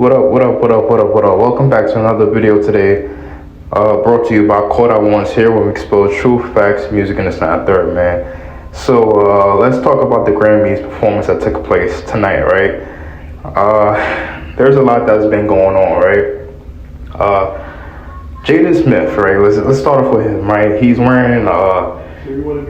What up? Welcome back to another video today. Brought to you by Caught Out Ones here, where we expose truth, facts, music, and it's not third, man. So let's talk about the Grammys performance that took place tonight, right? There's a lot that's been going on, right? Jaden Smith, right? Let's start off with him, right? He's wearing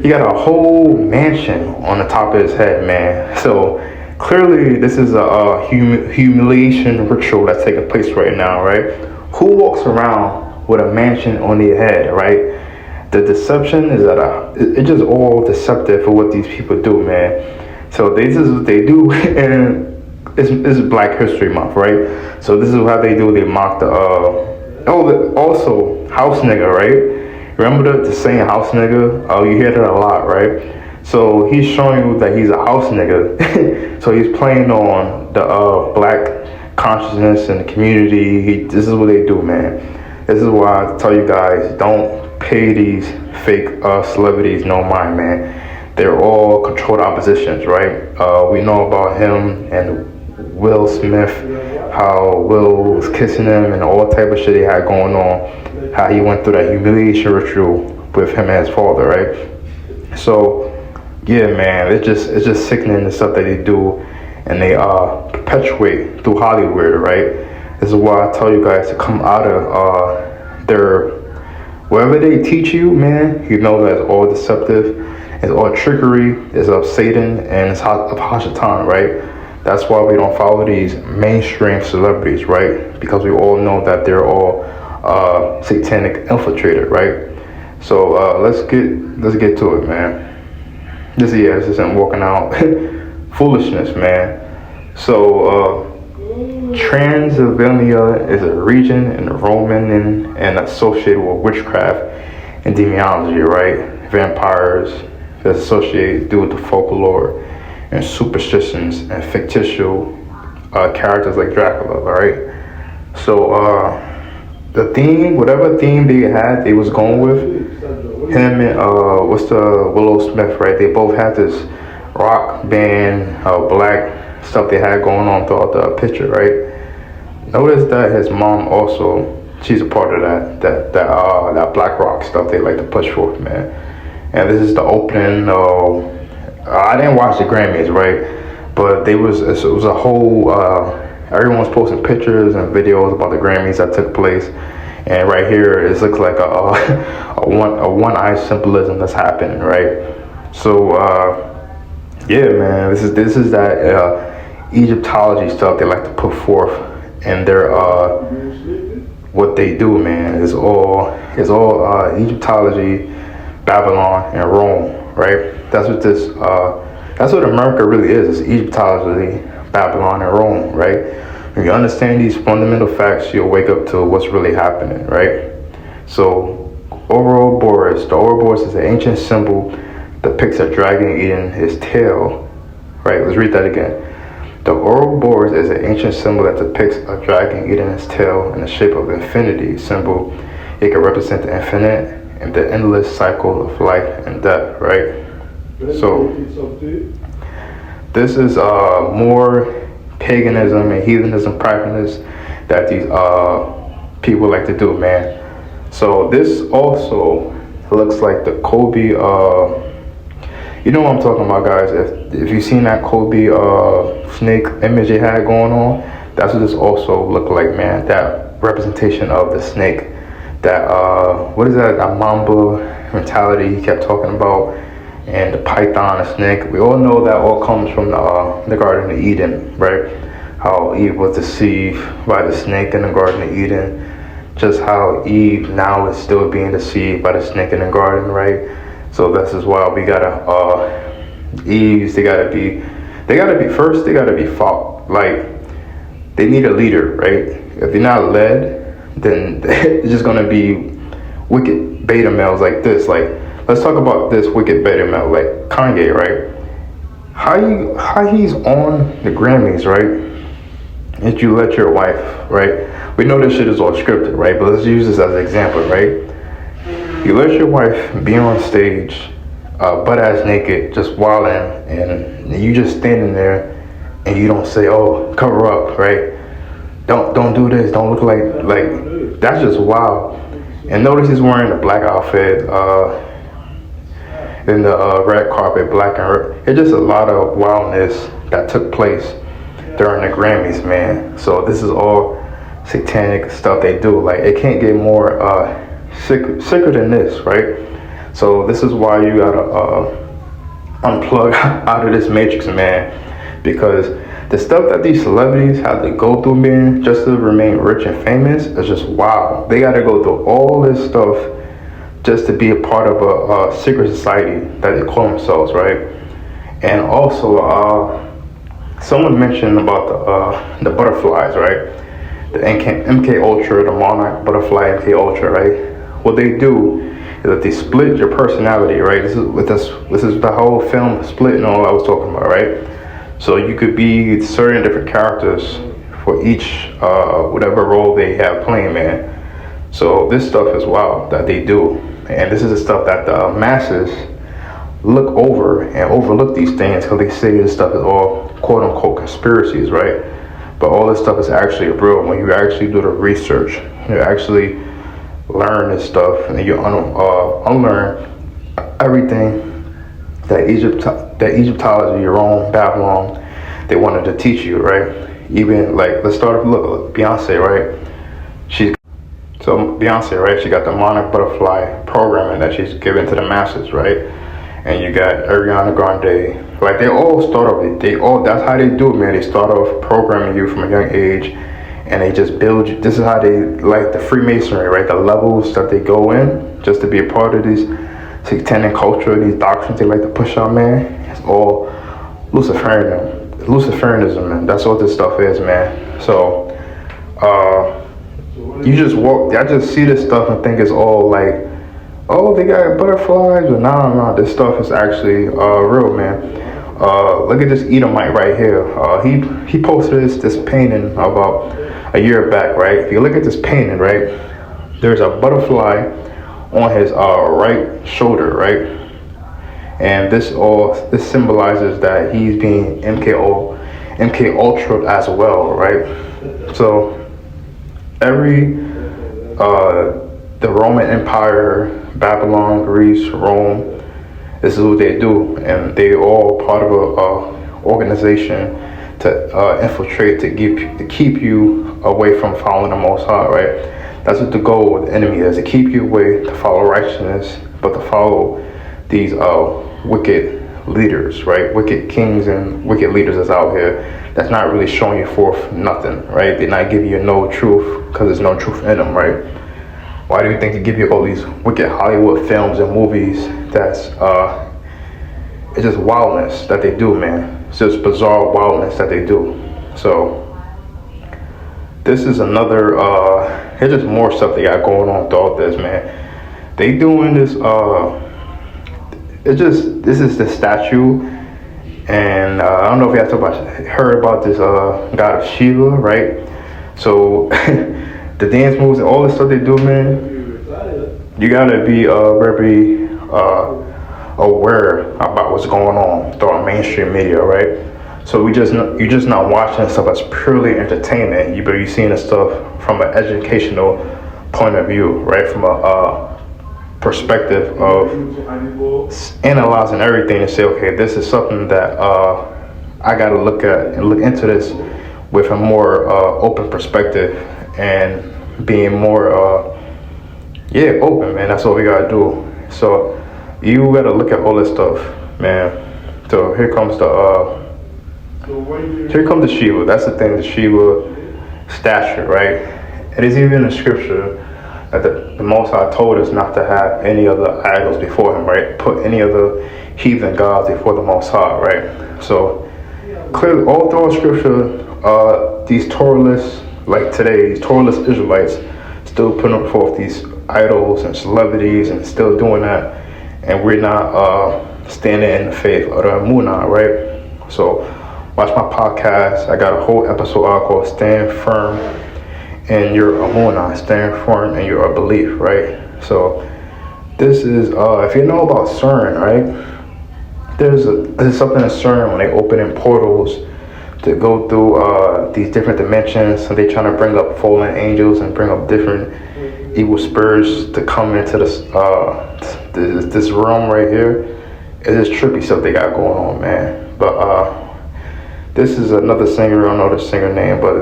he got a whole mansion on the top of his head, man. So clearly, this is a humiliation ritual that's taking place right now, right? Who walks around with a mansion on their head, right? The deception is it's just all deceptive for what these people do, man. So this is what they do, and it's Black History Month, right? So this is how they do. They mock the also house nigga, right? Remember the saying house nigga? Oh, you hear that a lot, right? So he's showing you that he's a house nigga. So he's playing on the black consciousness in the community. This is what they do, man. This is why I tell you guys, don't pay these fake celebrities no mind, man. They're all controlled oppositions, right? We know about him and Will Smith, how Will was kissing him and all type of shit he had going on, how he went through that humiliation ritual with him and his father, right? So yeah, man, it's just sickening the stuff that they do, and they perpetuate through Hollywood, right? This is why I tell you guys to come out of their whatever they teach you, man. You know that's all deceptive, it's all trickery, it's of Satan, and it's of Hashatan, right? That's why we don't follow these mainstream celebrities, right? Because we all know that they're all satanic infiltrated, right? So let's get to it, man. This isn't walking out foolishness, man. So Transylvania is a region in the Roman and associated with witchcraft and demonology, right? Vampires that's associated due with the folklore and superstitions and fictitious characters like Dracula, right? So the theme, whatever theme they had, they was going with him and Willow Smith, right? They both had this rock band, black stuff they had going on throughout the picture, right? Notice that his mom also, she's a part of that black rock stuff they like to push forth, man. And this is the opening. I didn't watch the Grammys, right? But it was a whole. Everyone's posting pictures and videos about the Grammys that took place, and right here it looks like a one-eye symbolism that's happening, right? So yeah, man, this is that Egyptology stuff they like to put forth in their what they do, man. It's all Egyptology, Babylon, and Rome, right? That's what America really is. It's Egyptology, Babylon, and Rome, right? When you understand these fundamental facts, you'll wake up to what's really happening, right? So, the Ouroboros is an ancient symbol that depicts a dragon eating his tail, right? Let's read that again. The Ouroboros is an ancient symbol that depicts a dragon eating his tail in the shape of infinity symbol. It can represent the infinite and the endless cycle of life and death, right? So this is more paganism and heathenism practice that these people like to do, man. So this also looks like the Kobe. You know what I'm talking about, guys. If you've seen that Kobe snake image they had going on, that's what this also looked like, man. That representation of the snake. That what is that? A Mamba mentality he kept talking about. And the python, the snake, we all know that all comes from the Garden of Eden, right? How Eve was deceived by the snake in the Garden of Eden. Just how Eve now is still being deceived by the snake in the garden, right? So this is why we gotta, Eves, they gotta be fought. Like, they need a leader, right? If they're not led, then it's just gonna be wicked beta males like this, like, let's talk about this wicked beta male, like Kanye, right? How he's on the Grammys, right? And you let your wife, right? We know this shit is all scripted, right? But let's use this as an example, right? You let your wife be on stage, butt ass naked, just wilding, and you just standing there, and you don't say, "Oh, cover up," right? don't do this, don't look like that's just wild. And notice he's wearing a black outfit, then the red carpet, black and red. It's just a lot of wildness that took place during the Grammys, man. So this is all satanic stuff they do. Like, it can't get more sicker than this, right? So this is why you gotta unplug out of this matrix, man, because the stuff that these celebrities have to go through, man, just to remain rich and famous is just wild. They gotta go through all this stuff just to be a part of a secret society that they call themselves, right? And also, someone mentioned about the butterflies, right? The MK Ultra, the Monarch Butterfly MK Ultra, right? What they do is that they split your personality, right? This is the whole film Split and all I was talking about, right? So you could be certain different characters for each whatever role they have playing, man. So this stuff is wild that they do, and this is the stuff that the masses look over and overlook these things because they say this stuff is all quote unquote conspiracies, right? But all this stuff is actually real when you actually do the research. You actually learn this stuff and you unlearn everything that Egyptology, Rome, Babylon, they wanted to teach you, right? Even like, let's start with look Beyonce, right? Beyonce, right? She got the Monarch Butterfly programming that she's giving to the masses, right? And you got Ariana Grande. Like, they all start off, that's how they do it, man. They start off programming you from a young age, and they just build you. This is how they, like the Freemasonry, right? The levels that they go in just to be a part of these satanic culture, these doctrines they like to push out, man. It's all Luciferianism, man. That's what this stuff is, man. So, I just see this stuff and think it's all like, oh, they got butterflies, but no, this stuff is actually real, man. Look at this Edomite right here. He posted this painting about a year back, right? If you look at this painting, right, there's a butterfly on his right shoulder, right? And this symbolizes that he's being MK Ultra as well, right? So the Roman Empire, Babylon, Greece, Rome, this is what they do, and they all part of a organization to infiltrate, to keep you away from following the Most High, right? That's what the goal of the enemy is, to keep you away to follow righteousness, but to follow these wicked leaders, right? Wicked kings and wicked leaders that's out here that's not really showing you forth nothing, right? They're not giving you no truth because there's no truth in them, right? Why do you think they give you all these wicked Hollywood films and movies that's, it's just wildness that they do, man. It's just bizarre wildness that they do. So, this is another, here's just more stuff they got going on with all this, man. They doing this, this is the statue, and I don't know if you guys heard about this god of Shiva, right? So, the dance moves and all the stuff they do, man, you gotta be very aware about what's going on through our mainstream media, right? So you're just not watching stuff that's purely entertainment. You're seeing the stuff from an educational point of view, right? From a perspective of analyzing everything and say, okay, this is something that I gotta look at and look into this with a more open perspective and being more open, man. That's what we gotta do. So you gotta look at all this stuff, man. So here comes the Shiva. That's the thing, the Shiva statue, right? It is even in the scripture that the Most High told us not to have any other idols before him, right? Put any other heathen gods before the Most High, right? So clearly all throughout scripture, these Torahless, like today, these Torahless Israelites still putting forth these idols and celebrities and still doing that, and we're not standing in the faith of the Amunah, right? So watch my podcast. I got a whole episode out called Stand Firm in Your Amunah, Stand Firm in Your Belief, right? So this is, if you know about CERN, right? There's something in CERN when they open in portals to go through these different dimensions. So they trying to bring up fallen angels and bring up different evil spirits to come into this realm right here. It's just trippy stuff they got going on, man. But this is another singer. I don't know the singer name, but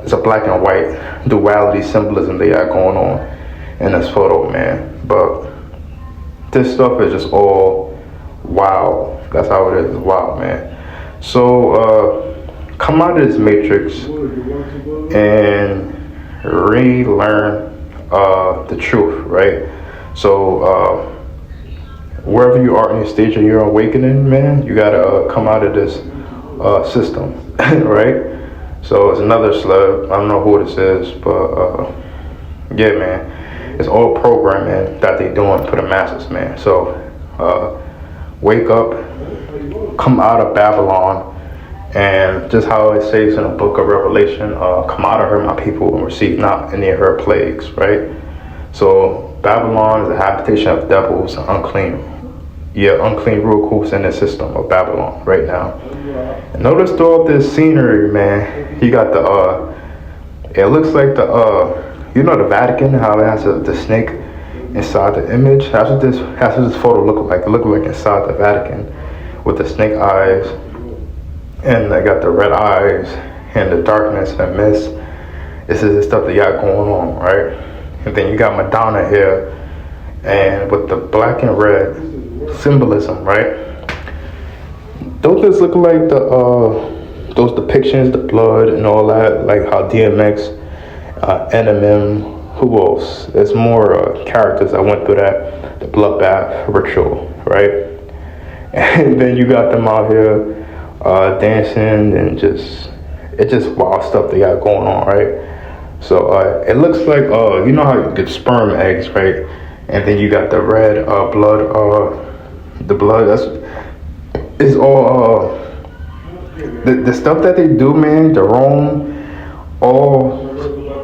it's a black and white duality symbolism they got going on in this photo, man. But this stuff is just all wow. That's how it is. Wow, man. So come out of this matrix and relearn the truth, right? So wherever you are in your stage of your awakening, man, you gotta come out of this system, right? So it's another slug. I don't know who this is, but yeah, man, it's all programming that they doing for the masses, man. So wake up, come out of Babylon, and just how it says in the book of Revelation, come out of her, my people, and receive not any of her plagues, right? So Babylon is a habitation of devils, unclean rules in the system of Babylon right now. And notice throughout this scenery, man, you got it looks like the Vatican, how it has the snake inside the image. That's what this photo look like. It looked like inside the Vatican with the snake eyes, and they got the red eyes and the darkness and mist. This is the stuff they got going on, right? And then you got Madonna here, and with the black and red symbolism, right? Don't this look like those depictions, the blood and all that, like how DMX, Eminem, who else? There's more characters that went through that, the bloodbath ritual, right? And then you got them out here dancing and it's just wild stuff they got going on, right? So it looks like you know how you get sperm eggs, right? And then you got the red blood, the blood. It's all the stuff that they do, man. The Rome, all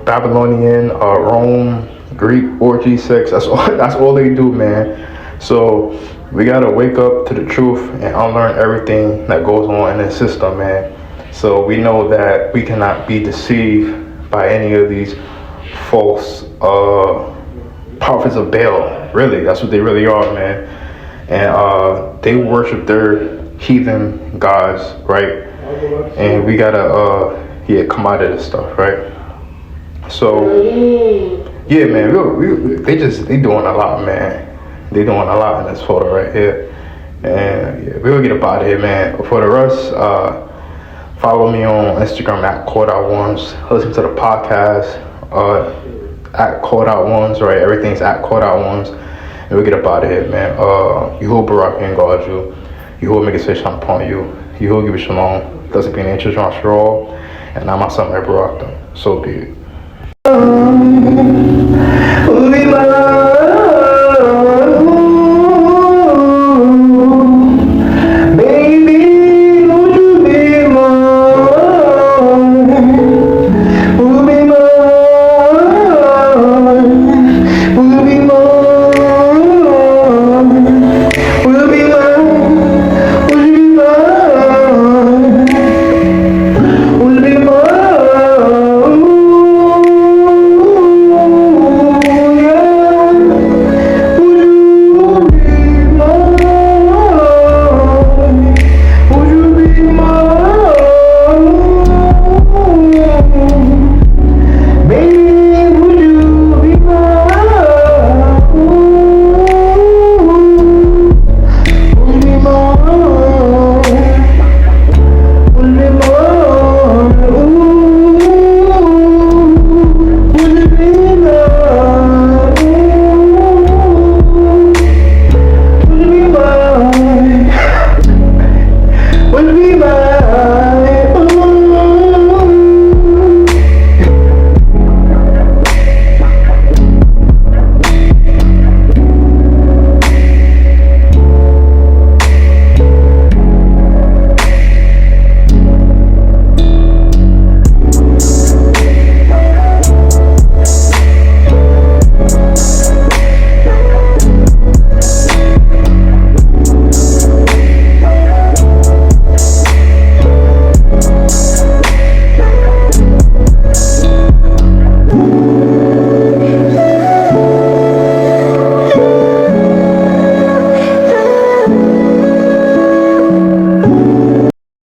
Babylonian, Rome, Greek orgy, sex. That's all they do, man. So we gotta wake up to the truth and unlearn everything that goes on in the system, man. So we know that we cannot be deceived by any of these false prophets of Baal. Really, that's what they really are, man. And they worship their heathen gods, right? And we gotta come out of this stuff, right? So yeah, man, they doing a lot, man. They doing a lot in this photo right here. And yeah, we'll get up out of here, man. For the rest, follow me on Instagram at Caught Listen to the podcast at Caught right? Everything's at Caught And we'll get up out of here, man. Yehovah Barak and guard you. Yehovah make it say shalom upon you. Yehovah give you shalom. Doesn't be an interest on all. And I'm my son, Barak. So be it.